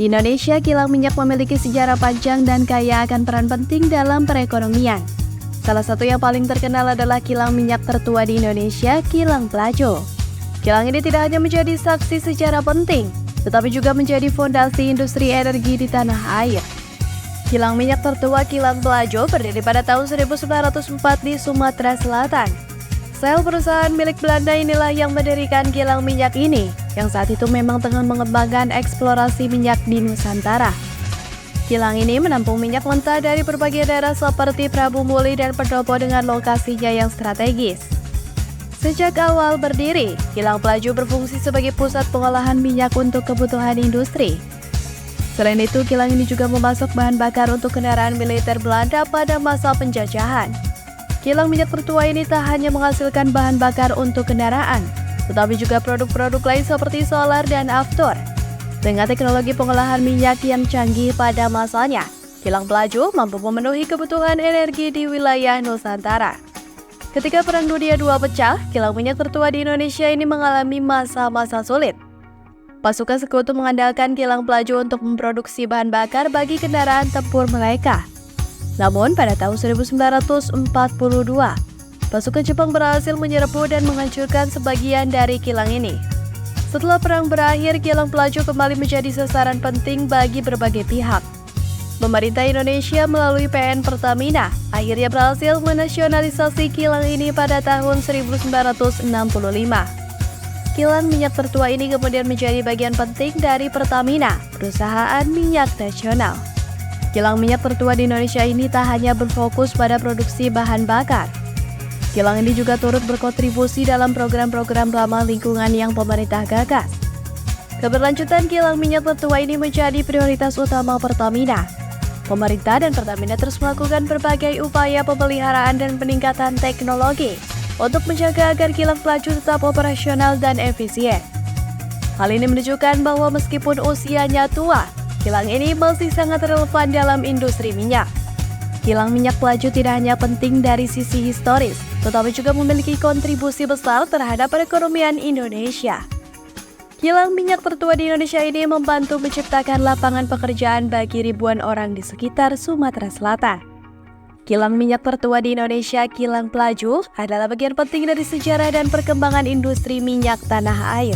Di Indonesia, kilang minyak memiliki sejarah panjang dan kaya akan peran penting dalam perekonomian. Salah satu yang paling terkenal adalah kilang minyak tertua di Indonesia, Kilang Pelajo. Kilang ini tidak hanya menjadi saksi sejarah penting, tetapi juga menjadi fondasi industri energi di tanah air. Kilang minyak tertua Kilang Pelajo berdiri pada tahun 1904 di Sumatera Selatan. Sel perusahaan milik Belanda inilah yang mendirikan kilang minyak ini, yang saat itu memang tengah mengembangkan eksplorasi minyak di Nusantara. Kilang ini menampung minyak mentah dari berbagai daerah seperti Prabu Muli dan Pendopo dengan lokasinya yang strategis. Sejak awal berdiri, Kilang Pelajo berfungsi sebagai pusat pengolahan minyak untuk kebutuhan industri. Selain itu, kilang ini juga memasok bahan bakar untuk kendaraan militer Belanda pada masa penjajahan. Kilang minyak tertua ini tak hanya menghasilkan bahan bakar untuk kendaraan, tetapi juga produk-produk lain seperti solar dan aftur. Dengan teknologi pengolahan minyak yang canggih pada masanya, Kilang Pelajo mampu memenuhi kebutuhan energi di wilayah Nusantara. Ketika Perang Dunia II pecah, kilang minyak tertua di Indonesia ini mengalami masa-masa sulit. Pasukan sekutu mengandalkan Kilang Pelajo untuk memproduksi bahan bakar bagi kendaraan tempur mereka. Namun, pada tahun 1942, pasukan Jepang berhasil menyerbu dan menghancurkan sebagian dari kilang ini. Setelah perang berakhir, Kilang Pelajo kembali menjadi sasaran penting bagi berbagai pihak. Pemerintah Indonesia melalui PN Pertamina akhirnya berhasil menasionalisasi kilang ini pada tahun 1965. Kilang minyak tertua ini kemudian menjadi bagian penting dari Pertamina, perusahaan minyak nasional. Kilang minyak tertua di Indonesia ini tak hanya berfokus pada produksi bahan bakar. Kilang ini juga turut berkontribusi dalam program-program ramah lingkungan yang pemerintah gagas. Keberlanjutan kilang minyak tertua ini menjadi prioritas utama Pertamina. Pemerintah dan Pertamina terus melakukan berbagai upaya pemeliharaan dan peningkatan teknologi untuk menjaga agar Kilang Pelajo tetap operasional dan efisien. Hal ini menunjukkan bahwa meskipun usianya tua, kilang ini masih sangat relevan dalam industri minyak. Kilang minyak Pelajo tidak hanya penting dari sisi historis, tetapi juga memiliki kontribusi besar terhadap perekonomian Indonesia. Kilang minyak tertua di Indonesia ini membantu menciptakan lapangan pekerjaan bagi ribuan orang di sekitar Sumatera Selatan. Kilang minyak tertua di Indonesia, Kilang Pelajo, adalah bagian penting dari sejarah dan perkembangan industri minyak tanah air.